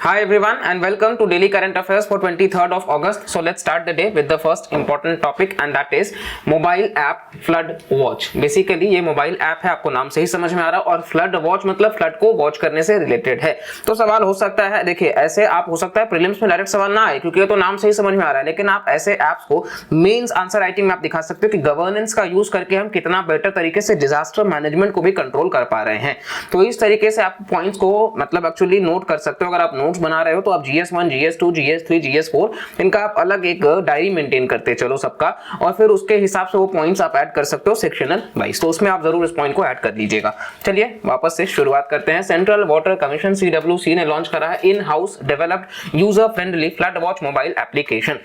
Hi everyone and welcome to Daily Current Affairs for 23rd of August. So let's start the day with the first important topic and that is mobile app Flood Watch. Basically ये mobile app है, आपको नाम से ही समझ में आ रहा है और फ्लड वॉच मतलब फ्लड को वॉच करने से रिलेटेड है। तो सवाल हो सकता है, देखिए ऐसे आप हो सकता है प्रीलिम्स में डायरेक्ट सवाल ना आए क्योंकि ये तो नाम से ही समझ में आ रहा है, लेकिन आप ऐसे ऐप्स को मेंस आंसर राइटिंग में आप दिखा सकते हो कि गवर्नेंस का यूज करके हम कितना बेटर तरीके से डिजास्टर मैनेजमेंट को भी कंट्रोल कर पा रहे हैं। तो इस तरीके से आप पॉइंट्स को मतलब एक्चुअली नोट कर सकते हो। अगर आप नोट्स बना रहे हो तो आप GS1, GS2, GS3, GS4 इनका आप अलग एक डायरी मेंटेन करते चलो सबका, और फिर उसके हिसाब से वो पॉइंट्स आप ऐड कर सकते हो सेक्शनल वाइज। तो उसमें आप जरूर इस पॉइंट को ऐड कर लीजिएगा। चलिए वापस से शुरुआत करते हैं। सेंट्रल वाटर कमीशन CWC ने लॉन्च करा है in house developed user friendly flood watch mobile application.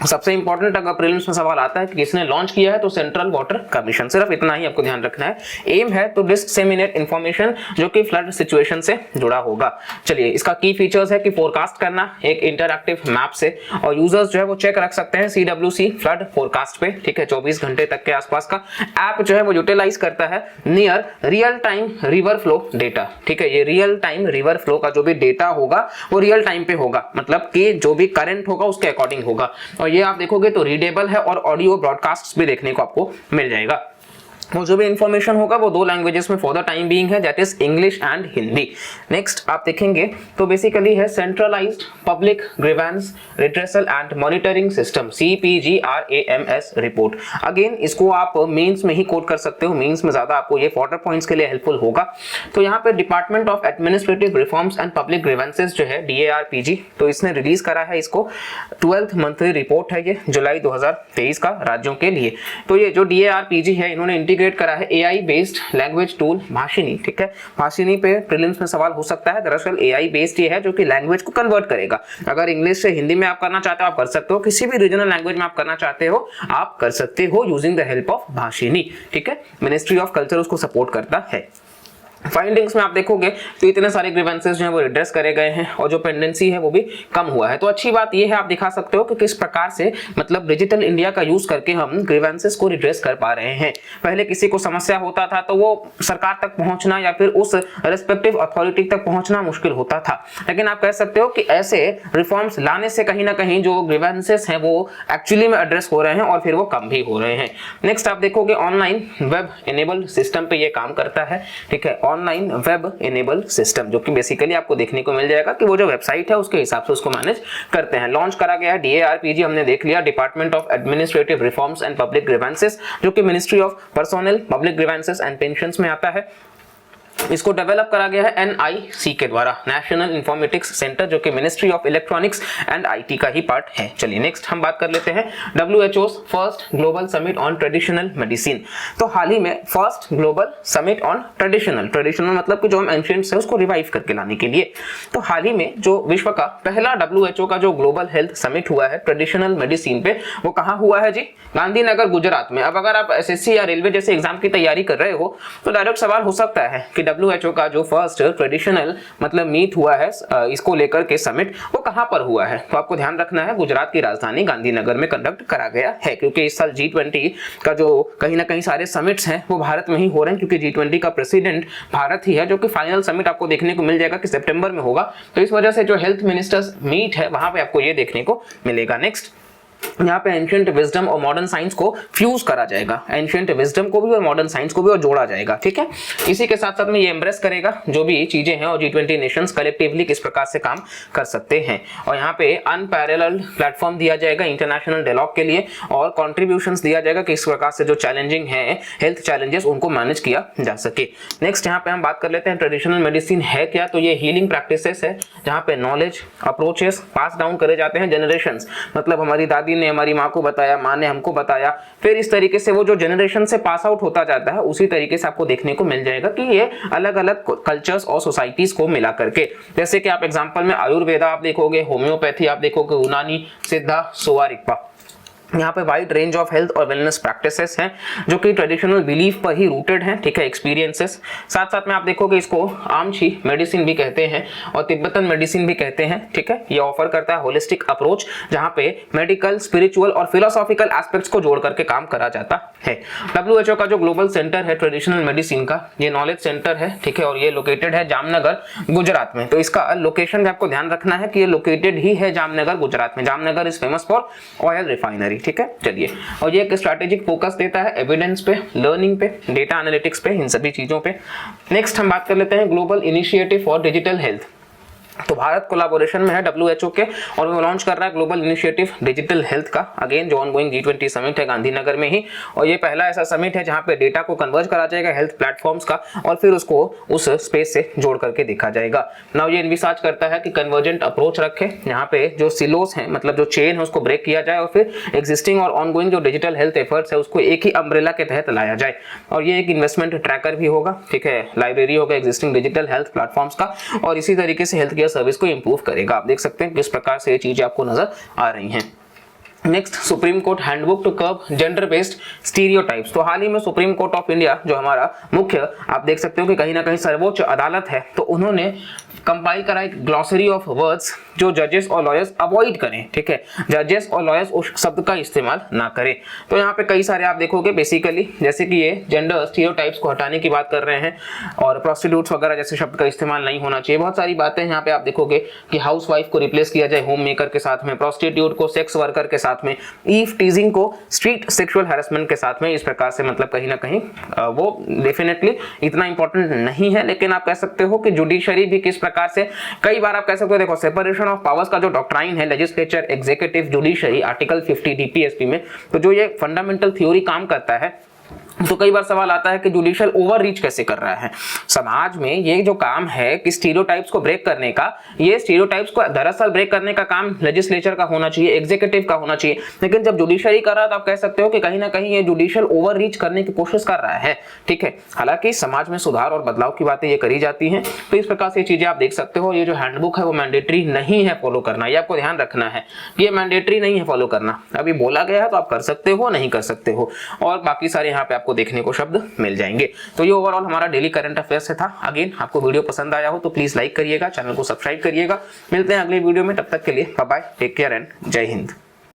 सबसे इंपॉर्टेंट अगर प्रीलिम्स में सवाल आता है कि किसने लॉन्च किया है तो सेंट्रल वाटर कमीशन, सिर्फ इतना ही आपको ध्यान रखना है। एम है तो डिससेमिनेट इंफॉर्मेशन जो कि फ्लड सिचुएशन से जुड़ा होगा। चलिए इसका की फीचर्स है कि फोरकास्ट करना एक इंटरएक्टिव मैप से, और यूजर्स जो है वो चेक रख सकते हैं CWC फ्लड फोरकास्ट पे, ठीक है, 24 घंटे तक के आसपास का। ऐप जो है वो यूटिलाइज करता है near real time river flow data, ठीक है। ये रियल टाइम रिवर फ्लो का जो भी डेटा होगा वो रियल टाइम पे होगा, मतलब कि जो भी करंट होगा उसके अकॉर्डिंग होगा। और ये आप देखोगे तो रीडेबल है और ऑडियो ब्रॉडकास्ट भी देखने को आपको मिल जाएगा। वो जो भी इंफॉर्मेशन होगा वो दो लैंग्वेजेस में फॉर द टाइम बीइंग है, that is English and Hindi. Next आप देखेंगे तो बेसिकली है centralised public grievance redressal and monitoring system CPGRAMS report. Again इसको आप मेंस में ही कोड कर सकते हो, मेंस में ज्यादा आपको ये फॉर्डर पॉइंट्स के लिए हेल्पफुल होगा। तो यहाँ पे department of administrative reforms and public grievances जो है DARPG, तो इसने रिलीज करा है इसको। 12th मंथली रिपोर्ट है ये जुलाई 2023 का राज्यों के लिए। तो ये जो DARPG है इन्होंने इंटीग्रेट करा है AI based language tool Bhashini, ठीक है। भाषिनी पे प्रीलिम्स में सवाल हो सकता है। दरअसल AI बेस्ड ये है जो कि लैंग्वेज को कन्वर्ट करेगा। अगर इंग्लिश से हिंदी में आप करना चाहते हो आप कर सकते हो, किसी भी रीजनल लैंग्वेज में आप करना चाहते हो आप कर सकते हो using the help of Bhashini, ठीक है। मिनिस्ट्री ऑफ कल्चर उसको सपोर्ट करता है। फाइंडिंग्स में आप देखोगे तो इतने सारे ग्रीवेंसेस जो है वो रिड्रेस करे गए हैं और जो पेंडेंसी है वो भी कम हुआ है। तो अच्छी बात ये है, आप दिखा सकते हो कि किस प्रकार से मतलब डिजिटल इंडिया का यूज करके हम ग्रीवेंसेस को रिड्रेस कर पा रहे हैं। पहले किसी को समस्या होता था तो वो सरकार तक पहुंचना या फिर उस रेस्पेक्टिव अथॉरिटी तक पहुंचना मुश्किल होता था, लेकिन आप कह सकते हो कि ऐसे रिफॉर्म्स लाने से कहीं ना कहीं जो ग्रीवेंसेस हैं वो एक्चुअली में एड्रेस हो रहे हैं और फिर वो कम भी हो रहे हैं। नेक्स्ट आप देखोगे ऑनलाइन वेब इनेबल्ड सिस्टम पे ये काम करता है, ठीक है। ऑनलाइन वेब इनेबल सिस्टम जो कि बेसिकली आपको देखने को मिल जाएगा कि वो जो वेबसाइट है उसके हिसाब से उसको मैनेज करते हैं। लॉन्च करा गया है DARPG, हमने देख लिया। Department of administrative reforms and public grievances जो कि ministry of personnel public grievances and pensions में आता है। इसको डेवलप करा गया है NIC के द्वारा, नेशनल इंफॉर्मेटिक्स सेंटर, जो कि ministry of electronics and IT का ही पार्ट है। चलिए नेक्स्ट हम बात कर लेते हैं WHO's first global summit on traditional medicine. तो हाल ही में first global summit on traditional मतलब कि जो हम एंशिएंट्स है उसको रिवाइव करके लाने के लिए, तो हाल ही में जो विश्व का पहला WHO का जो ग्लोबल हेल्थ समिट हुआ है ट्रेडिशनल मेडिसिन पे, वो कहाँ हुआ है जी? गांधीनगर गुजरात में। अब अगर आप SSC या रेलवे जैसे एग्जाम की तैयारी कर रहे हो तो डायरेक्ट सवाल हो सकता है कि WHO का जो फर्स्ट ट्रेडिशनल मतलब मीट हुआ है इसको लेकर के समिट, वो कहां पर हुआ है? तो आपको ध्यान रखना है गुजरात की राजधानी गांधीनगर में कंडक्ट करा गया है, क्योंकि इस साल G20 का जो कहीं ना कहीं सारे समिट्स हैं वो भारत में ही हो रहे हैं, क्योंकि G20 का प्रेसिडेंट भारत ही है। जो कि फाइनल समिट आपको देखने को मिल जाएगा कि सितंबर में होगा, तो इस वजह से जो हेल्थ मिनिस्टर्स मीट है वहां पे आपको ये देखने को मिलेगा। नेक्स्ट यहाँ पे एंशिएंट विजडम और मॉडर्न साइंस को फ्यूज करा जाएगा, एंशिएंट विजडम को भी और मॉडर्न साइंस को भी और जोड़ा जाएगा, ठीक है। इसी के साथ साथ में ये एम्ब्रेस करेगा जो भी चीजें हैं और G20 नेशंस कलेक्टिवली किस प्रकार से काम कर सकते हैं। और यहाँ पे अनपैरेलल्ड प्लेटफॉर्म दिया जाएगा इंटरनेशनल डायलॉग के लिए, और कॉन्ट्रीब्यूशंस दिया जाएगा कि इस प्रकार से जो चैलेंजिंग है हेल्थ चैलेंजेस उनको मैनेज किया जा सके। नेक्स्ट यहाँ पे हम बात कर लेते हैं ट्रेडिशनल मेडिसिन है क्या? तो ये हीलिंग प्रैक्टिसेस है जहाँ पे नॉलेज अप्रोचेस पास डाउन करे जाते हैं जनरेशंस, मतलब हमारी दादी ने हमारी माँ को बताया, माँ ने हमको बताया, फिर इस तरीके से वो जो जनरेशन से पास आउट होता जाता है उसी तरीके से आपको देखने को मिल जाएगा कि ये अलग अलग कल्चर्स और सोसाइटीज को मिला करके, जैसे कि आप एग्जांपल में आयुर्वेदा आप देखोगे, होम्योपैथी आप देखोगे, यूनानी, सिद्धा, सोवा रिग्पा, यहाँ पे वाइड रेंज ऑफ हेल्थ और वेलनेस प्रैक्टिसेस हैं जो कि ट्रेडिशनल बिलीफ पर ही रूटेड हैं, ठीक है, एक्सपीरियंसेस। साथ साथ में आप देखोगे इसको आमची मेडिसिन भी कहते हैं और तिब्बतन मेडिसिन भी कहते हैं, ठीक है। ये ऑफर करता है होलिस्टिक अप्रोच जहाँ पे मेडिकल, स्पिरिचुअल और फिलोसॉफिकल एस्पेक्ट्स को जोड़ करके काम करा जाता है। WHO का जो ग्लोबल सेंटर है ट्रेडिशनल मेडिसिन का, ये नॉलेज सेंटर है, ठीक है, और ये लोकेटेड है जामनगर गुजरात में। तो इसका लोकेशन आपको ध्यान रखना है कि ये लोकेटेड ही है जामनगर गुजरात में। Jamnagar is famous for oil refinery, ठीक है। चलिए, और ये एक स्ट्रैटेजिक फोकस देता है एविडेंस पे, लर्निंग पे, डेटा एनालिटिक्स पे, इन सभी चीजों पे। नेक्स्ट हम बात कर लेते हैं global initiative for digital health. तो भारत कोलैबोरेशन में है WHO के और वो लॉन्च कर रहा है ग्लोबल इनिशिएटिव डिजिटल हेल्थ का, अगेन जो ऑनगोइंग G20 समिट है गांधीनगर में ही। और ये पहला ऐसा समिट है जहां पे डेटा को कन्वर्ज करा जाएगा हेल्थ प्लेटफॉर्म्स का और फिर उसको उस स्पेस से जोड़ करके देखा जाएगा। नाउ ये इन्विसाज करता है कि कन्वर्जेंट अप्रोच रखे, यहाँ पे जो सिलोस है, मतलब जो चेन है, उसको ब्रेक किया जाए और फिर एक्जिस्टिंग और ऑनगोइंग जो डिजिटल हेल्थ एफर्ट्स है उसको एक ही अम्ब्रेला के तहत लाया जाए। और ये एक इन्वेस्टमेंट ट्रैकर भी होगा, ठीक है, लाइब्रेरी होगा एक्जिस्टिंग डिजिटल हेल्थ प्लेटफॉर्म्स का और इसी तरीके से हेल्थ केयर सर्विस को इंप्रूव करेगा। आप देख सकते हैं किस प्रकार से ये चीजें आपको नजर आ रही हैं। Next, Supreme Court handbook to curb gender based stereotypes. तो हाल ही में सुप्रीम कोर्ट ऑफ इंडिया जो हमारा मुख्य, आप देख सकते हो कि कहीं ना कहीं सर्वोच्च अदालत है, तो उन्होंने कंपाइल करा एक ग्लॉसरी ऑफ वर्ड्स जो जजेस और लॉयर्स अवॉइड करें, ठीक है, जजेस और लॉयर्स उस शब्द का इस्तेमाल ना करें। तो यहाँ पे कई सारे आप देखोगे बेसिकली, जैसे कि ये जेंडर स्टीरियोटाइप्स को हटाने की बात कर रहे हैं और प्रोस्टिट्यूट्स वगैरह जैसे शब्द का इस्तेमाल नहीं होना चाहिए। बहुत सारी बातें यहाँ पे आप देखोगे कि हाउसवाइफ को रिप्लेस किया जाए होम मेकर के साथ में, प्रोस्टिट्यूट को सेक्स वर्कर के साथ में, ईव टीजिंग को स्ट्रीट सेक्सुअल हैरेसमेंट के साथ में। इस प्रकार से मतलब कहीं ना कहीं वो डेफिनेटली इतना इंपॉर्टेंट नहीं है, लेकिन आप कह सकते हो कि जुडिशरी भी किस प्रकार से, कई बार आप कह सकते हो, देखो सेपरेशन ऑफ पावर्स का जो डॉक्ट्राइन है, legislature, executive, judiciary, article 50 DPSP में, तो जो ये फंडामेंटल थ्योरी काम करता है, तो कई बार सवाल आता है कि जुडिशियल ओवर रीच कैसे कर रहा है। समाज में ये जो काम है कि स्टीरियोटाइप्स को ब्रेक करने का, ये स्टीरियोटाइप्स को दरअसल ब्रेक करने का काम लेजिस्लेचर का होना चाहिए, एग्जीक्यूटिव का होना चाहिए, लेकिन जब जुडिशरी कर रहा है तो आप कह सकते हो कि कहीं ना कहीं ये जुडिशियल ओवर रीच करने की कोशिश कर रहा है, ठीक है। हालांकि समाज में सुधार और बदलाव की बातें ये करी जाती हैं, तो इस प्रकार से चीजें आप देख सकते हो। ये जो हैंडबुक है वो मैंडेटरी नहीं है फॉलो करना, ये आपको ध्यान रखना है, ये मैंडेटरी नहीं है फॉलो करना। अभी बोला गया है तो आप कर सकते हो, नहीं कर सकते हो, और बाकी सारे यहाँ पे आपको देखने को शब्द मिल जाएंगे। तो ये ओवरऑल हमारा डेली करंट अफेयर्स से था। अगेन आपको वीडियो पसंद आया हो तो प्लीज लाइक करिएगा, चैनल को सब्सक्राइब करिएगा। मिलते हैं अगले वीडियो में, तब तक के लिए bye bye, take care and Jai Hind.